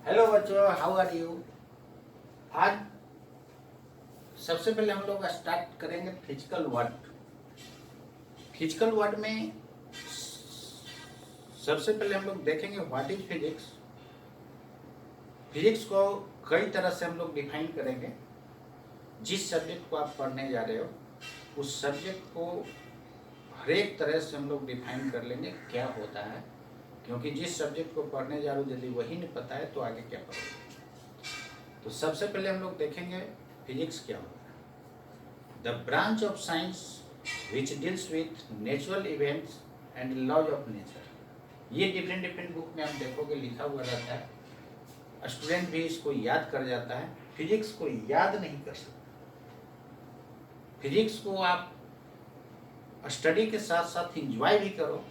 Hello बच्चों, how are you. आज सबसे पहले हम लोग स्टार्ट करेंगे फिजिकल वर्ड। फिजिकल वर्ड में सबसे पहले हम लोग देखेंगे व्हाट इज फिजिक्स। फिजिक्स को कई तरह से हम लोग डिफाइन करेंगे। जिस सब्जेक्ट को आप पढ़ने जा रहे हो उस सब्जेक्ट को हर एक तरह से हम लोग डिफाइन कर लेंगे क्या होता है, क्योंकि जिस सब्जेक्ट को पढ़ने जा रहे हो यदि वही नहीं पता है तो आगे क्या पढ़ोगे। तो सबसे पहले हम लोग देखेंगे फिजिक्स क्या होता है। The branch of science which deals with natural events and laws of nature. ये डिफरेंट डिफरेंट बुक में आप देखोगे लिखा हुआ रहता है। स्टूडेंट भी इसको याद कर जाता है, फिजिक्स को याद नहीं कर सकता। फिजिक्स को आप स्टडी के साथ साथ इंजॉय भी करो,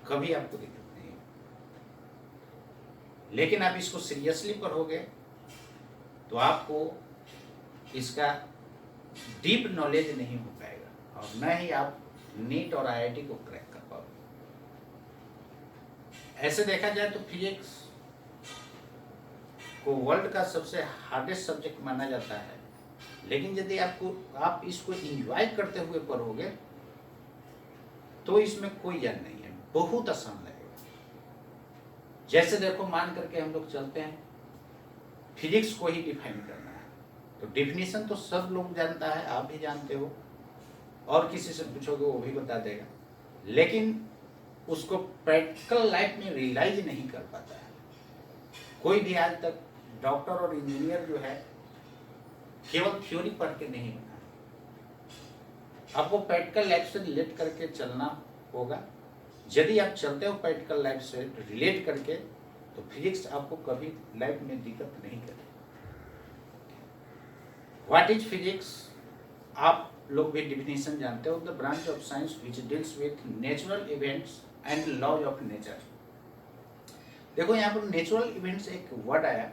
कभी आपको दिक्कत नहीं है। लेकिन आप इसको सीरियसली पढ़ोगे तो आपको इसका डीप नॉलेज नहीं हो पाएगा और न ही आप नीट और आईआईटी को क्रैक कर पाओगे। ऐसे देखा जाए तो फिजिक्स को वर्ल्ड का सबसे हार्डेस्ट सब्जेक्ट माना जाता है, लेकिन यदि आप इसको एंजॉय करते हुए पढ़ोगे तो इसमें कोई जन नहीं है, बहुत आसान लगेगा। जैसे देखो, मान करके हम लोग चलते हैं, फिजिक्स को ही डिफाइन करना है तो डिफिनीशन तो सब लोग जानता है, आप भी जानते हो और किसी से पूछोगे वो भी बता देगा, लेकिन उसको प्रैक्टिकल लाइफ में रियलाइज नहीं कर पाता है कोई भी। आज तक डॉक्टर और इंजीनियर जो है केवल थ्योरी पढ़ के नहीं बना, आपको प्रैक्टिकल लाइफ से रिलेट करके चलना होगा। यदि आप चलते हो प्रैक्टिकल लाइफ से रिलेट करके तो फिजिक्स आपको कभी लाइफ में दिक्कत नहीं करेगी। व्हाट इज फिजिक्स, आप लोग भी डिफिनेशन जानते हो। The branch of science which deals with natural events and laws of nature. देखो यहाँ पर नेचुरल इवेंट्स एक वर्ड आया,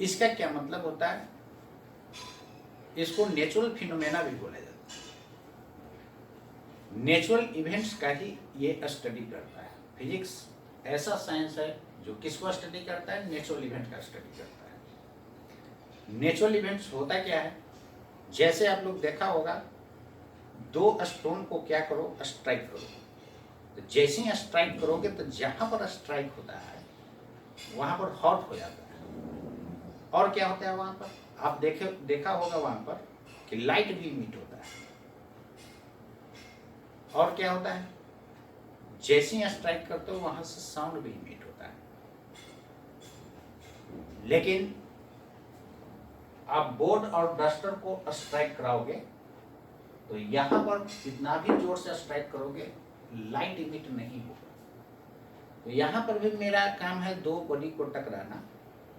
इसका क्या मतलब होता है? इसको नेचुरल फिनोमेना भी बोला जाता है। नेचुरल इवेंट्स का ही ये स्टडी करता है। फिजिक्स ऐसा साइंस है जो किसको स्टडी करता है? नेचुरल इवेंट का स्टडी करता है। नेचुरल इवेंट्स होता क्या है? जैसे आप लोग देखा होगा, दो स्टोन को क्या करो, स्ट्राइक करो, तो जैसे ही स्ट्राइक करोगे तो जहां पर स्ट्राइक होता है वहां पर हॉट हो जाता है। और क्या होता है वहां पर? आप देखा होगा वहां पर कि लाइट भी इमिट होता है। और क्या होता है? जैसे ही स्ट्राइक करते हो वहां से साउंड भी इमिट होता है। लेकिन आप बोर्ड और डस्टर को स्ट्राइक कराओगे तो यहां पर कितना भी जोर से स्ट्राइक करोगे लाइट इमिट नहीं होगा। तो यहां पर भी मेरा काम है दो बॉडी को टकराना,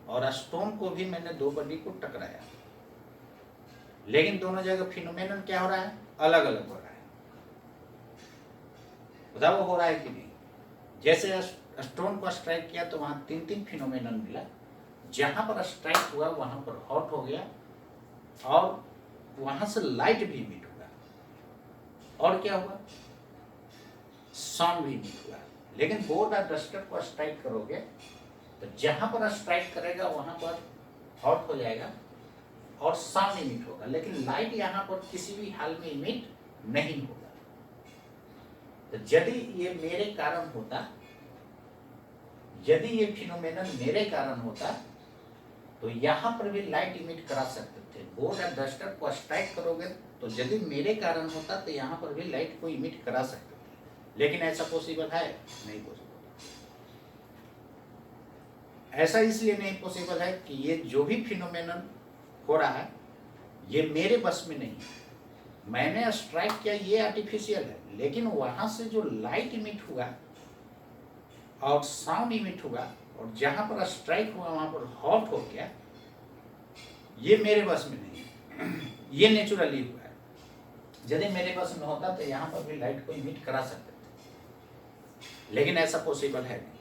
और स्टोन को भी मैंने दो बॉडी को टकराया, लेकिन दोनों जगह फिनोमेनन क्या हो रहा है? अलग अलग हो रहा है। बताओ हो रहा है कि नहीं? जैसे स्टोन को स्ट्राइक किया तो वहां तीन तीन फिनोमेनन मिला। जहां पर स्ट्राइक हुआ वहां पर हॉट हो गया और वहां से लाइट भी इमिट हुआ। और क्या हुआ? साउंड भी इमिट हुआ। लेकिन बोर्ड और डस्टर को स्ट्राइक करोगे तो जहां पर स्ट्राइक करेगा वहां पर हॉट हो जाएगा और साउंड इमिट होगा, लेकिन लाइट यहां पर किसी भी हाल में इमिट नहीं होगा। तो यदि ये मेरे कारण होता, यदि ये फिनोमेनन मेरे कारण होता तो यहां पर भी लाइट इमिट करा सकते थे। बोर्ड और डस्टर को स्ट्राइक करोगे तो यदि मेरे कारण होता तो यहां पर भी लाइट को इमिट करा सकते थे, लेकिन ऐसा पॉसिबल है? नहीं पॉसिबल। ऐसा इसलिए नहीं पॉसिबल है कि ये जो भी फिनोमेनन हो रहा है ये मेरे बस में नहीं है। मैंने स्ट्राइक किया, ये आर्टिफिशियल है, लेकिन वहां से जो लाइट इमिट हुआ और साउंड इमिट हुआ और जहां पर स्ट्राइक हुआ वहां पर हॉट हो गया, ये मेरे बस में नहीं है। ये नेचुरली हुआ है। यदि मेरे बस में होता तो यहां पर भी लाइट को इमिट करा सकते थे, लेकिन ऐसा पॉसिबल है नहीं।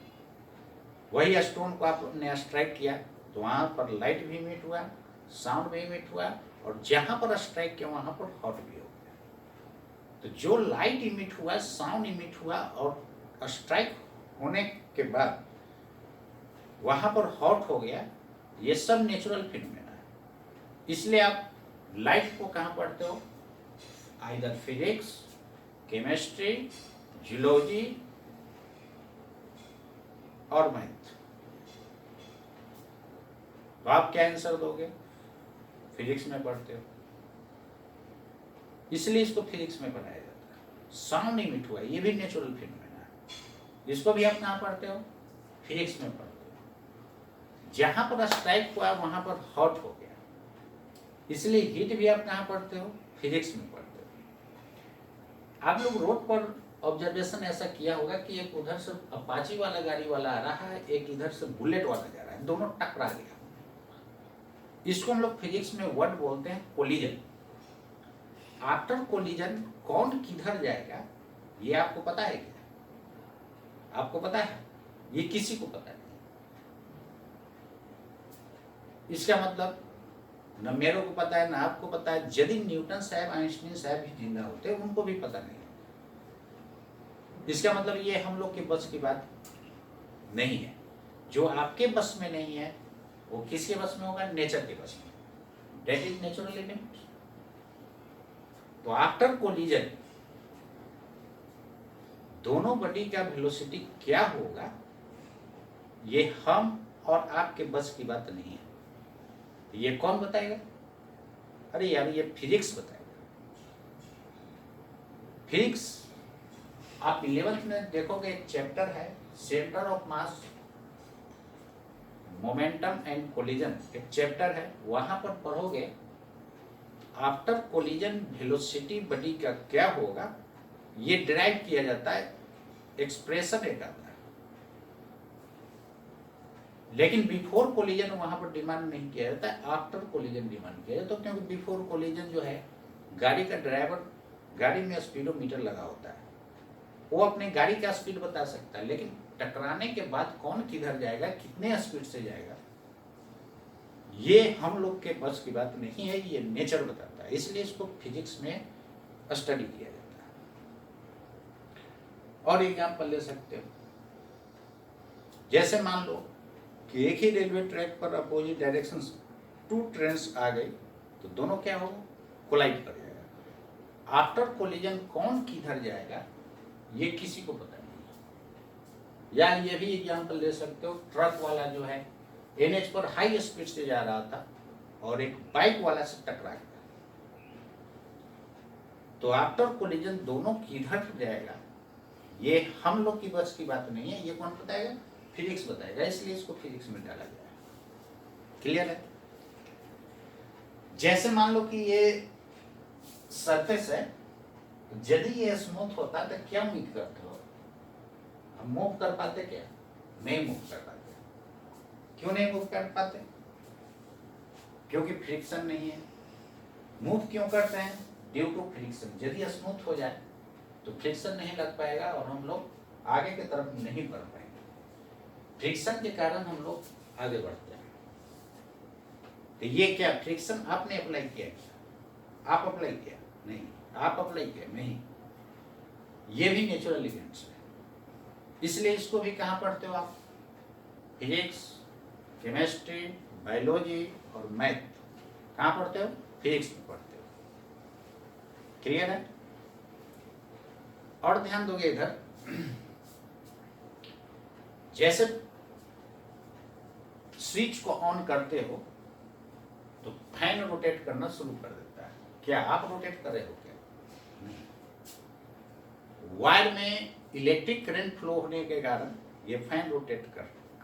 वही स्टोन को आपने स्ट्राइक किया तो वहां पर लाइट भी इमिट हुआ, साउंड भी इमिट हुआ, और जहां पर स्ट्राइक किया वहां पर हॉट भी हो गया। तो जो लाइट इमिट हुआ, साउंड इमिट हुआ और स्ट्राइक होने के बाद वहां पर हॉट हो गया, ये सब नेचुरल फिनोमेना है। इसलिए आप लाइट को कहाँ पढ़ते हो? आइदर फिजिक्स, केमिस्ट्री, जियोलॉजी और मैथ। तो आप क्या आंसर दोगे? फिजिक्स में पढ़ते हो, इसलिए इसको फिजिक्स में पढ़ाया जाता है। साउंड इमिट हुआ, ये भी नेचुरल फिनोमेना है, इसको भी आप कहाँ पढ़ते हो? फिजिक्स में पढ़ते हो। जहां पर स्ट्राइक हुआ वहां पर हॉट हो गया, इसलिए हीट भी आप कहाँ पढ़ते हो? फिजिक्स में पढ़ते हो। आप लोग रोड पर ऑब्जर्वेशन ऐसा किया होगा कि एक उधर से अपाची वाला गाड़ी वाला आ रहा है, एक इधर से बुलेट वाला जा रहा है, दोनों टकरा गया। इसको हम लोग फिजिक्स में वर्ड बोलते हैं कोलिजन। आफ्टर कोलिजन कौन किधर जाएगा ये आपको पता है क्या? आपको पता है? ये किसी को पता नहीं। इसका मतलब न मेरे को पता है, न आपको पता है। यदि न्यूटन साहब, आइंस्टीन साहब भी जिंदा होते उनको भी पता नहीं। इसका मतलब ये हम लोग के बस की बात नहीं है। जो आपके बस में नहीं है वो किसके बस में होगा? नेचर के बस में। That is natural element. तो आफ्टर कोलिजन दोनों बॉडी का वेलोसिटी क्या होगा ये हम और आपके बस की बात नहीं है। ये कौन बताएगा? अरे यार ये फिजिक्स बताएगा। फिजिक्स आप 11th में देखोगे, एक चैप्टर है centre of mass, momentum and collision, एक चैप्टर है, वहां पर पढ़ोगे आफ्टर कोलिजन वेलोसिटी बॉडी का क्या होगा, ये डिराइव किया जाता है, एक्सप्रेशन एक आता है। लेकिन बिफोर कोलिजन वहां पर डिमांड नहीं किया जाता है, आफ्टर कोलिजन डिमांड किया जाता है। क्योंकि बिफोर कोलिजन जो है, गाड़ी का ड्राइवर, गाड़ी में स्पीडोमीटर लगा होता है, वो अपने गाड़ी का स्पीड बता सकता है, लेकिन टकराने के बाद कौन किधर जाएगा, कितने स्पीड से जाएगा, ये हम लोग के बस की बात नहीं है, ये नेचर बताता है। इसलिए इसको फिजिक्स में स्टडी किया जाता है। और एग्जाम्पल ले सकते हो, जैसे मान लो कि एक ही रेलवे ट्रैक पर अपोजिट डायरेक्शन 2 ट्रेन्स आ गई, तो दोनों क्या होगा? कोलाइड कर जाएगा। आफ्टर कोलिजन कौन किधर जाएगा ये किसी को पता नहीं। या ये भी एग्जाम्पल ले सकते हो, ट्रक वाला जो है NH पर हाई स्पीड से जा रहा था और एक बाइक वाला से टकरा गया, तो आफ्टर कोलिजन दोनों किधर जाएगा ये हम लोग की बस की बात नहीं है। ये कौन बताएगा? फिजिक्स बताएगा। इसलिए इसको फिजिक्स में डाला गया है। क्लियर है? जैसे मान लो कि ये सरफेस है, यदि ये स्मूथ होता तो क्या उम्मीद करते हो? हम मूव कर पाते क्या? नहीं मूव कर पाते। क्यों नहीं मूव कर पाते? क्योंकि फ्रिक्शन नहीं है। मूव क्यों करते हैं? Due to friction. यदि स्मूथ हो जाए तो फ्रिक्शन नहीं लग पाएगा और हम लोग आगे की तरफ नहीं बढ़ पाएंगे। फ्रिक्शन के कारण हम लोग आगे बढ़ते हैं। तो ये क्या फ्रिक्शन आपने अप्लाई किया? आप अप्लाई किया? नहीं। आप अप्लाई किया? नहीं। ये भी नेचुरल इवेंट्स है। इसलिए इसको भी कहाँ पढ़ते हो आप? फिजिक्स, केमिस्ट्री, बायोलॉजी और मैथ कहाँ पढ़ते हो? फिजिक्स में पढ़ते हो। क्लियर है? और ध्यान दोगे इधर, जैसे स्विच को ऑन करते हो तो फैन रोटेट करना शुरू कर देता है। क्या आप रोटेट कर रहे हो क्या? नहीं। वायर में इलेक्ट्रिक करंट फ्लो होने के कारण ये फैन रोटेट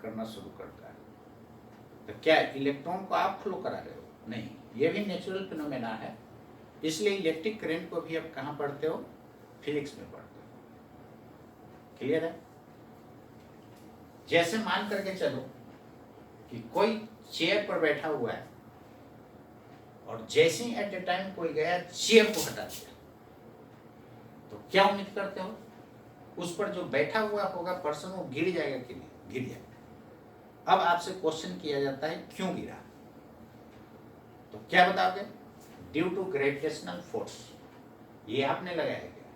करना शुरू करता है। तो क्या इलेक्ट्रॉन को आप फ्लो करा रहे हो? नहीं। ये भी नेचुरल फिनोमेना है। इसलिए इलेक्ट्रिक करंट को भी आप कहाँ पढ़ते हो? फिजिक्स में पढ़ते हो। क्लियर है? जैसे मान करके चलो कि कोई चेयर पर बैठा हुआ है और जैसे ही एट ए टाइम कोई गया चेयर को हटा दिया, तो क्या उम्मीद करते हो? उस पर जो बैठा हुआ होगा पर्सन वो गिर जाएगा कि नहीं? गिर जाएगा। अब आपसे क्वेश्चन किया जाता है क्यों गिरा, तो क्या बताओगे? Due to gravitational force. ये आपने लगाया क्या?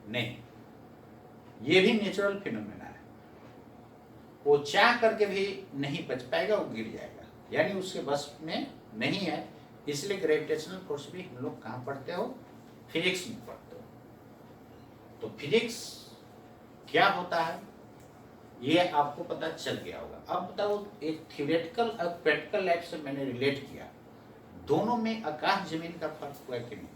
नहीं। ये भी नेचुरल फिनोमेना है। वो चाह करके भी नहीं बच पाएगा, वो गिर जाएगा, यानी उसके बस में नहीं है। इसलिए ग्रेविटेशनल फोर्स भी हम लोग कहाँ पढ़ते हो, फिजिक्स में पढ़ते हो। तो फिजिक्स क्या होता है ये आपको पता चल गया होगा। अब बताओ, एक थियोरेटिकल और प्रैक्टिकल लाइफ से मैंने रिलेट किया, दोनों में आकाश जमीन का फर्क हुआ कि नहीं।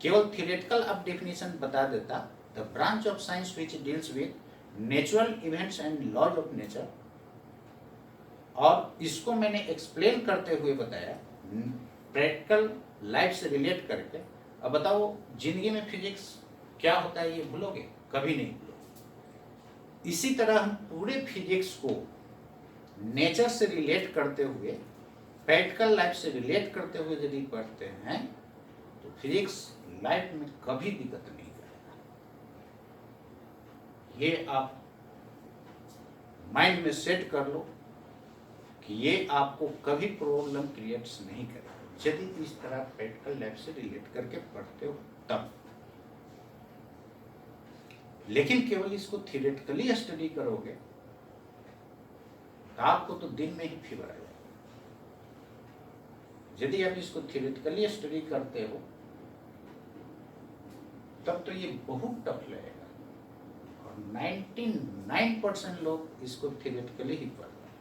केवल थियोरेटिकल अब डेफिनेशन बता देता, the branch of science which deals with natural events and laws of nature, और इसको मैंने एक्सप्लेन करते हुए बताया प्रैक्टिकल लाइफ से रिलेट करके। अब बताओ, जिंदगी में फिजिक्स क्या होता है ये भूलोगे? कभी नहीं भूलोगे। इसी तरह हम पूरे फिजिक्स को नेचर से रिलेट करते हुए, प्रैक्टिकल लाइफ से रिलेट करते हुए यदि पढ़ते हैं तो फिजिक्स लाइफ में कभी दिक्कत नहीं करेगा। ये आप माइंड में सेट कर लो कि ये आपको कभी प्रॉब्लम क्रिएट्स नहीं करेगा यदि इस तरह प्रैक्टिकल लाइफ से रिलेट करके पढ़ते हो तब। लेकिन केवल इसको थियोरेटिकली स्टडी करोगे तो आपको तो दिन में ही फीवर आ जाएगा। यदि आप इसको थियोरेटिकली स्टडी करते हो तब तो ये बहुत टफ लगेगा, और 99% लोग इसको थियोरेटिकली ही पढ़ते हैं,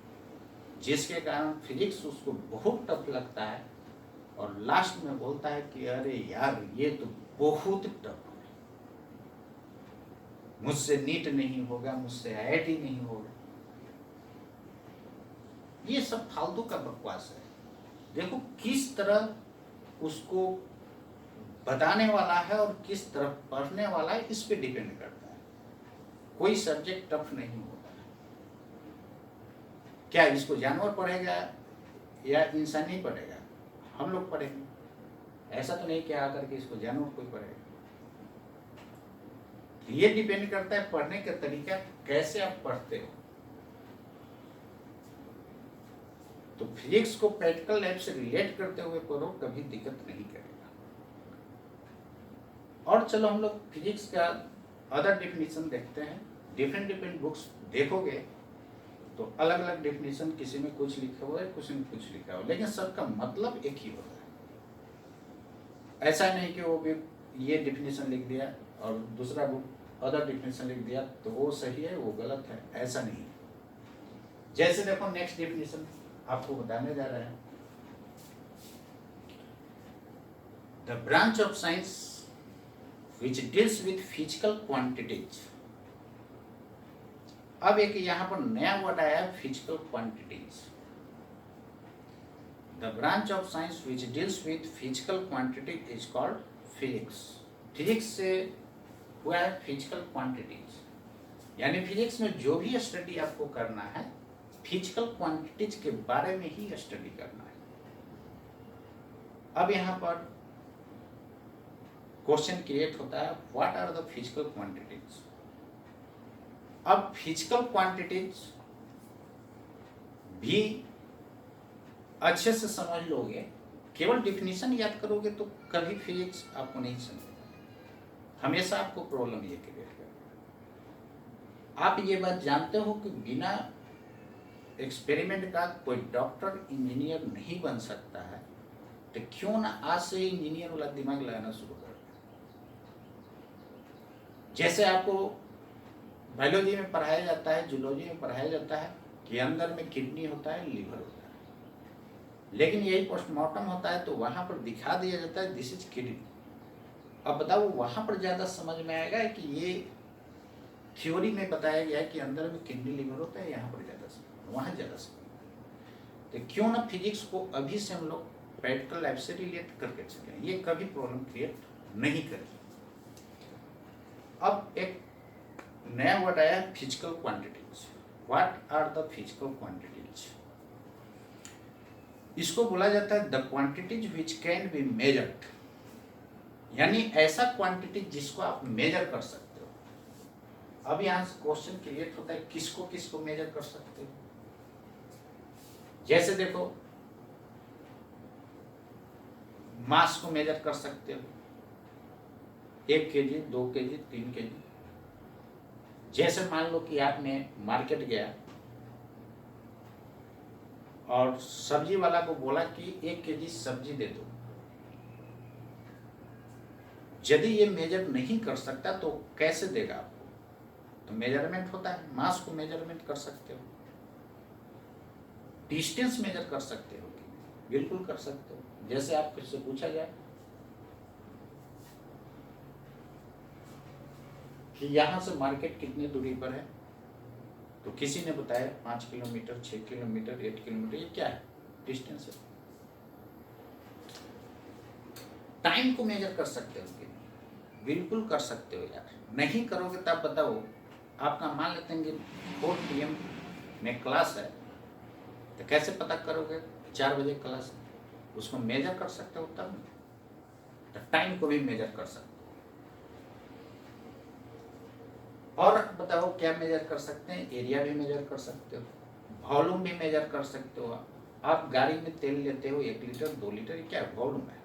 जिसके कारण फिजिक्स उसको बहुत टफ लगता है और लास्ट में बोलता है कि अरे यार ये तो बहुत टफ है, मुझसे नीट नहीं होगा, मुझसे आईआईटी नहीं होगा। ये सब फालतू का बकवास है। देखो किस तरह उसको बताने वाला है और किस तरह पढ़ने वाला है, इस पे डिपेंड करता है। कोई सब्जेक्ट टफ नहीं होता है। क्या इसको जानवर पढ़ेगा या इंसान ही पढ़ेगा? हम लोग पढ़ेंगे। ऐसा तो नहीं कि आकर के इसको जानवर कोई पढ़ेगा। ये डिपेंड करता है पढ़ने का तरीका, कैसे आप पढ़ते हो। तो फिजिक्स को प्रैक्टिकल लाइफ से रिलेट करते हुए पढ़ो, कभी दिक्कत नहीं करेगा। और चलो हम लोग फिजिक्स का अदर डेफिनेशन देखते हैं। डिफरेंट बुक्स देखोगे तो अलग अलग डेफिनेशन, किसी में कुछ लिखा हुआ है, किसी में कुछ लिखा हुआ है, लेकिन सबका मतलब एक ही होता है। ऐसा नहीं कि वो भी ये डेफिनेशन लिख दिया और दूसरा बुक अदर डेफिनेशन लिख दिया तो वो सही है वो गलत है, ऐसा नहीं है। जैसे देखो नेक्स्ट डेफिनेशन आपको बताने जा रहे हैं, the branch of science which deals with physical quantities। अब एक यहां पर नया वर्ड आया है, physical quantities. The branch of science which deals with physical quantity is called physics। Physics से हुआ है फिजिकल क्वांटिटीज, यानी फिजिक्स में जो भी स्टडी आपको करना है फिजिकल क्वांटिटीज के बारे में ही स्टडी करना है। अब यहां पर क्वेश्चन क्रिएट होता है, what are the physical quantities. अब फिजिकल क्वांटिटीज भी अच्छे से समझ लोगे, केवल डिफिनीशन याद करोगे तो कभी फिजिक्स आपको नहीं समझेगा, हमेशा आपको प्रॉब्लम ये क्रिएट करेगा। आप ये बात जानते हो कि बिना एक्सपेरिमेंट का कोई डॉक्टर इंजीनियर नहीं बन सकता है, तो क्यों ना आज से इंजीनियर वाला दिमाग लगाना शुरू कर। जैसे आपको बायोलॉजी में पढ़ाया जाता है, जूलॉजी में पढ़ाया जाता है कि अंदर में किडनी होता है, लीवर होता है, लेकिन यही पोस्टमार्टम होता है तो वहां पर दिखा दिया जाता है दिस इज किडनी। अब बताओ वहां पर ज्यादा समझ में आएगा कि ये थ्योरी में बताया गया है कि अंदर में किडनी लीवर होता है, यहाँ पर ज्यादा समझ, वहां ज्यादा समझ। तो क्यों ना फिजिक्स को अभी से हम लोग प्रैक्टिकल लाइफ से रिलेट करके चलें, ये कभी प्रॉब्लम क्रिएट नहीं करेगी। अब एक नया वर्ड आया physical quantities. What are the physical quantities? इसको बोला जाता है the quantities which can be measured, यानी ऐसा क्वांटिटी जिसको आप मेजर कर सकते हो। अब यहाँ क्वेश्चन क्रिएट होता है, किसको किसको मेजर कर सकते हो। जैसे देखो मास को मेजर कर सकते हो, 1 kg, 2 kg, 3 kg। जैसे मान लो कि आपने मार्केट गया और सब्जी वाला को बोला कि 1 केजी सब्जी दे दो। यदि ये मेजर नहीं कर सकता तो कैसे देगा आपको? तो मेजरमेंट होता है, मास को मेजरमेंट कर सकते हो, डिस्टेंस मेजर कर सकते हो, बिल्कुल कर सकते हो। जैसे आपसे पूछा जाए कि यहाँ से मार्केट कितनी दूरी पर है, तो किसी ने बताया 5 किलोमीटर, 6 किलोमीटर, 8 किलोमीटर, ये क्या है? डिस्टेंस है। टाइम को मेजर कर सकते हो कि नहीं? बिल्कुल कर सकते हो यार। नहीं करोगे तब बताओ, आपका मान लेते हैं कि 4 PM में क्लास है, तो कैसे पता करोगे 4 बजे क्लास है? उसको मेजर कर सकते हो तब, तो टाइम को भी मेजर कर सकते हो। और बताओ क्या मेजर कर सकते हैं? एरिया भी मेजर कर सकते हो, वॉल्यूम भी मेजर कर सकते हो। आप गाड़ी में तेल लेते हो 1 लीटर 2 लीटर, ये क्या वॉल्यूम है,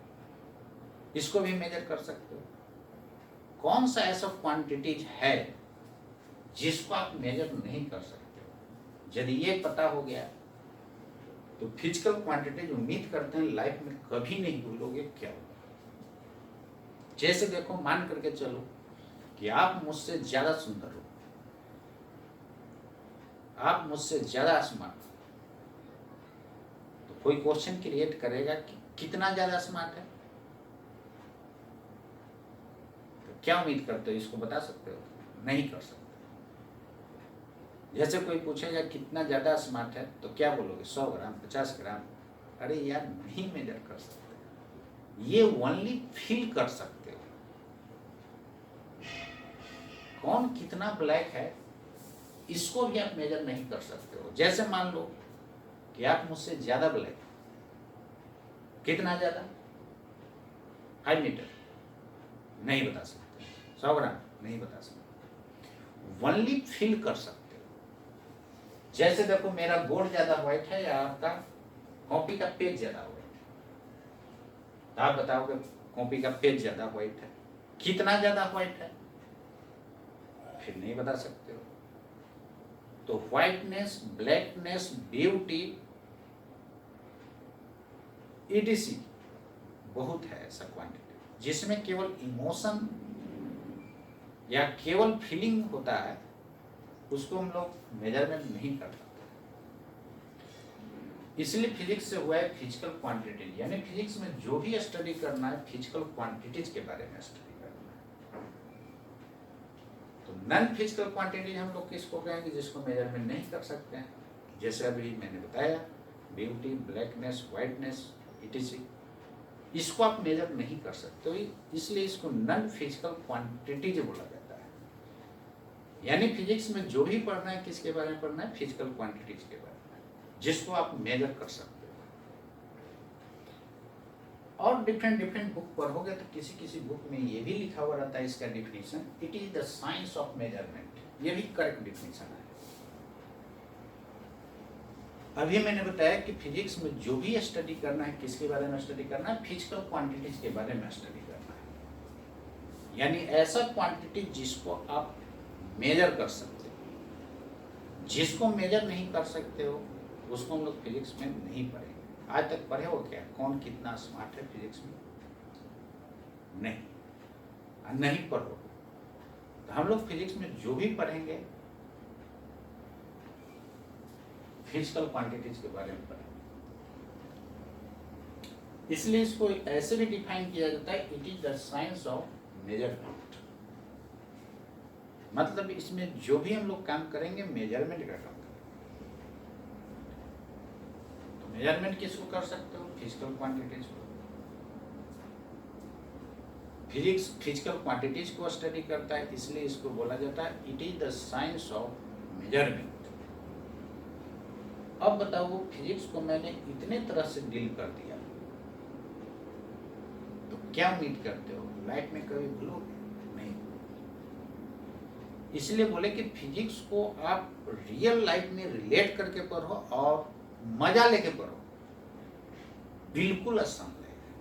इसको भी मेजर कर सकते हो। कौन सा ऐसा क्वांटिटीज है जिसको आप मेजर नहीं कर सकते हो? यदि ये पता हो गया तो फिजिकल क्वांटिटीज उम्मीद करते हैं लाइफ में कभी नहीं भूलोगे क्या होगा। जैसे देखो, मान करके चलो कि आप मुझसे ज्यादा सुंदर हो, आप मुझसे ज्यादा स्मार्ट हो, तो कोई क्वेश्चन क्रिएट करेगा कि कितना ज्यादा स्मार्ट है? तो क्या उम्मीद करते हो, इसको बता सकते हो? नहीं कर सकते। जैसे कोई पूछेगा कितना ज्यादा स्मार्ट है, तो क्या बोलोगे? 100 ग्राम, 50 ग्राम? अरे यार, नहीं मेजर कर सकते, ये ओनली फील कर सकते हो। कौन कितना ब्लैक है, इसको भी आप मेजर नहीं कर सकते हो। जैसे मान लो कि आप मुझसे ज्यादा ब्लैक, कितना ज्यादा? 5 मीटर, नहीं बता सकते। 100 ग्राम, नहीं बता सकते, ओनली फील कर सकते हो। जैसे देखो, मेरा बोर्ड ज्यादा व्हाइट है या आपका कॉपी का पेज ज्यादा व्हाइट है, तो आप बताओगे कॉपी का पेज ज्यादा व्हाइट है। कितना ज्यादा व्हाइट है, फिर नहीं बता सकते हो। तो व्हाइटनेस, ब्लैकनेस, ब्यूटी, ETC बहुत है ऐसा क्वांटिटी जिसमें केवल इमोशन या केवल फीलिंग होता है, उसको हम लोग मेजरमेंट नहीं कर सकते। इसलिए फिजिक्स से हुआ है फिजिकल क्वांटिटीज, यानी फिजिक्स में जो भी स्टडी करना है फिजिकल क्वांटिटीज के बारे में स्टडी करना है। तो नॉन फिजिकल क्वांटिटीज हम लोग किसको कहेंगे? जिसको मेजरमेंट नहीं कर सकते हैं। जैसे अभी मैंने बताया, ब्यूटी, ब्लैकनेस, व्हाइटनेस, ETC, इसको आप मेजर नहीं कर सकते हो, इसलिए इसको नॉन फिजिकल क्वांटिटीज बोला जाता है। यानी फिजिक्स में जो भी पढ़ना है किसके बारे में पढ़ना है? फिजिकल क्वांटिटीज के बारे में, जिसको आप मेजर कर सकते हो। और डिफरेंट बुक पढ़ोगे तो किसी किसी बुक में ये भी लिखा हुआ रहता है इसका definition, it is the science of measurement. ये भी करेक्ट डिफिनीशन है। अभी मैंने बताया कि फिजिक्स में जो भी स्टडी करना है किसके बारे में स्टडी करना है? फिजिकल क्वांटिटीज के बारे में स्टडी करना है। यानी ऐसा क्वांटिटी जिसको आप मेजर कर सकते हो। जिसको मेजर नहीं कर सकते हो उसको हम लोग फिजिक्स में नहीं पढ़ेंगे। आज तक पढ़े हो क्या कौन कितना स्मार्ट है फिजिक्स में? नहीं पढ़ो। तो हम लोग फिजिक्स में जो भी पढ़ेंगे फिजिकल क्वांटिटीज के बारे में पढ़ेंगे। इसलिए इसको ऐसे भी डिफाइन किया जाता है, it is the science of measurement. मतलब इसमें जो भी हम लोग काम करेंगे मेजरमेंट का काम करेंगे। तो मेजरमेंट किसको कर सकते हो? फिजिकल क्वांटिटीज को। फिजिक्स फिजिकल क्वांटिटीज को स्टडी करता है, इसलिए इसको बोला जाता है it is the science of measurement. अब बताओ, वो फिजिक्स को मैंने इतने तरह से डील कर दिया, तो क्या उम्मीद करते हो लाइफ में कभी भूलोगे? नहीं। इसलिए बोले कि फिजिक्स को आप रियल लाइफ में रिलेट करके पढ़ो और मजा लेके पढ़ो, बिल्कुल आसान लगेगा।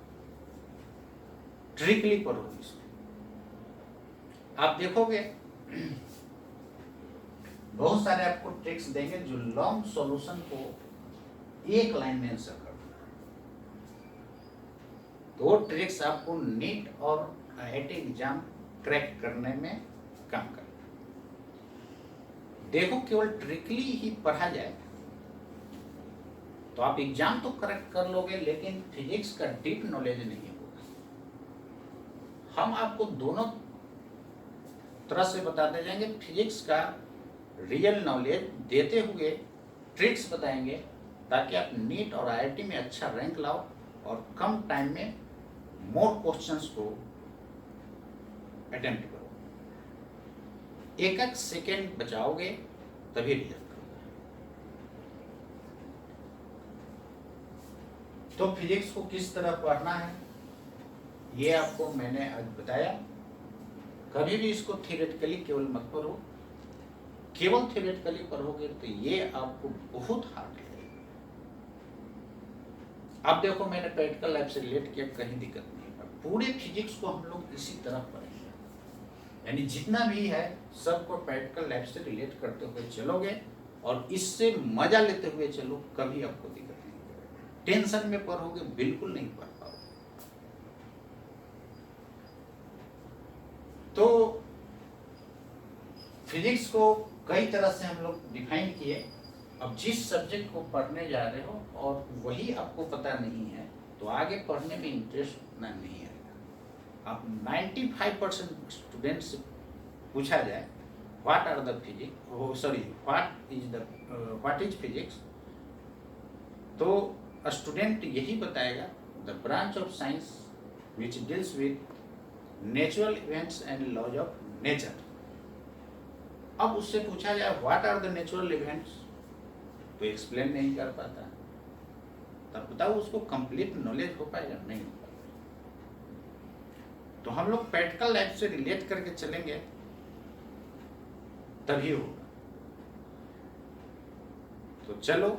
ट्रिकली पढ़ो इसको। आप देखोगे बहुत सारे आपको ट्रिक्स देंगे जो लॉन्ग सॉल्यूशन को एक लाइन में आंसर कर देना। तो वो ट्रिक्स आपको नीट और IIT एग्जाम क्रैक करने में काम कर। देखो केवल ट्रिकली ही पढ़ा जाए तो आप एग्जाम तो करेक्ट कर लोगे, लेकिन फिजिक्स का डीप नॉलेज नहीं होगा। हम आपको दोनों तरह से बताते जाएंगे, फिजिक्स का रियल नॉलेज देते हुए ट्रिक्स बताएंगे, ताकि आप नीट और IIT में अच्छा रैंक लाओ और कम टाइम में मोर क्वेश्चंस को अटेम्प्ट करो। एक एक सेकेंड बचाओगे तभी रिजल्ट करोगे। तो फिजिक्स को किस तरह पढ़ना है ये आपको मैंने आज बताया। कभी भी इसको थियोरेटिकली केवल मत पढ़ो, केवल थियोरेटिकली पढ़ोगे तो ये आपको बहुत हार्ड लगेगा। अब देखो मैंने प्रैक्टिकल लाइफ से रिलेट किया, कहीं दिक्कत नहीं है। पूरे फिजिक्स को हम लोग इसी तरह पढ़ेंगे, यानी जितना भी है सबको प्रैक्टिकल लाइफ से रिलेट करते हुए चलोगे और इससे मजा लेते हुए चलो, कभी आपको दिक्कत नहीं होगी। टेंशन में पढ़ोगे बिल्कुल नहीं पढ़ पाओगे। तो फिजिक्स को कई तरह से हम लोग डिफाइन किए। अब जिस सब्जेक्ट को पढ़ने जा रहे हो और वही आपको पता नहीं है तो आगे पढ़ने में इंटरेस्ट नहीं आएगा। आप 95% स्टूडेंट से पूछा जाए what are the physics, sorry what is physics, तो स्टूडेंट यही बताएगा the branch of science which deals with natural events and laws of nature. अब उससे पूछा जाए what are the natural events, तो एक्सप्लेन नहीं कर पाता। तब बताओ उसको कंप्लीट नॉलेज हो पाएगा? नहीं हो पाएगा। तो हम लोग प्रैक्टिकल लाइफ से रिलेट करके चलेंगे तभी होगा। तो चलो